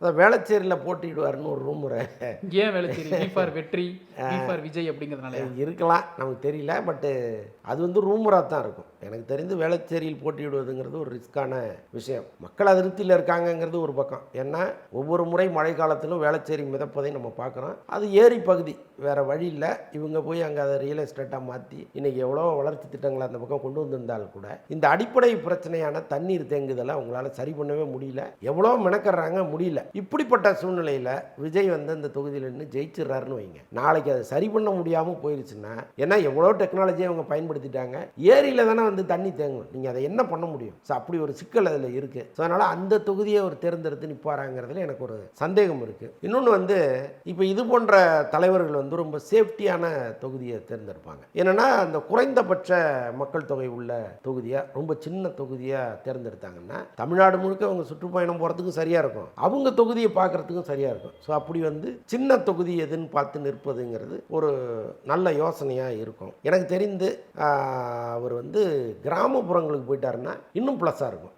அதான் வேளச்சேரியில் போட்டியிடுவார்னு ஒரு ரூமுரை. ஏன் வேளச்சேரி? வி ஃபார் வெற்றி, வி ஃபார் விஜய் அப்படிங்கிறதுனாலயா? இருக்கலாம், நமக்கு தெரியல. பட்டு அது வந்து ரூமராக தான் இருக்கும். எனக்கு தெரிந்து வேளச்சேரியில் போட்டியிடுவதுங்கிறது ஒரு ரிஸ்க்கான விஷயம். மக்கள் அதிருப்தியில் இருக்காங்கங்கிறது ஒரு பக்கம். ஏன்னா ஒவ்வொரு முறை மழை காலத்திலும் வேளச்சேரி மிதப்பதை நம்ம பார்க்குறோம். அது ஏரி பகுதி, வேறு வழி இல்லை. இவங்க போய் அங்கே அதை ரியல் எஸ்டேட்டாக மாற்றி இன்றைக்கி எவ்வளோ வளர்ச்சி திட்டங்களை அந்த பக்கம் கொண்டு வந்திருந்தாலும் கூட இந்த அடிப்படை பிரச்சனையான தண்ணீர் தேங்குதலை அவங்களால சரி பண்ணவே முடியல. எவ்வளோ மெனக்கறாங்க, முடியல. இப்படிப்பட்ட சூழ்நிலையில் விஜய் வந்து இந்த தொகுதியில் நின்று ஜெயிச்சிடறாருன்னு வைங்க. நாளைக்கு அதை சரி பண்ண முடியாமல் போயிடுச்சுன்னா, ஏன்னா எவ்வளோ டெக்னாலஜியை அவங்க பயன்படுத்திட்டாங்க. ஏரியில் தானே வந்து தண்ணி தேங்கும். நீங்கள் அதை என்ன பண்ண முடியும்? ஸோ அப்படி ஒரு சிக்கல் அதில் இருக்குது. ஸோ அதனால் அந்த தொகுதியை ஒரு தேர்ந்தெடுத்து நிற்பாராங்கிறதுல எனக்கு ஒரு சந்தேகம் இருக்குது. இன்னொன்று வந்து இப்போ இது போன்ற தலைவர்கள் வந்து ரொம்ப சேஃப்டியான தொகுதியை தேர்ந்தெடுப்பாங்க. என்னென்னா அந்த குறைந்தபட்ச மக்கள் தொகை உள்ள தொகுதியாக, ரொம்ப சின்ன தொகுதியாக தேர்ந்தெடுத்தாங்கன்னா தமிழ்நாடு முழுக்க அவங்க சுற்றுப்பயணம் போகிறதுக்கும் சரியாக இருக்கும், அவங்க தொகுதியை பார்க்குறதுக்கும் சரியாக இருக்கும். ஸோ அப்படி வந்து சின்ன தொகுதி எதுன்னு பார்த்து நிற்பதுங்கிறது ஒரு நல்ல யோசனையாக இருக்கும். எனக்கு தெரிந்து அவர் வந்து கிராமப்புறங்களுக்கு போயிட்டாருன்னா இன்னும் ப்ளஸ்ஸாக இருக்கும்.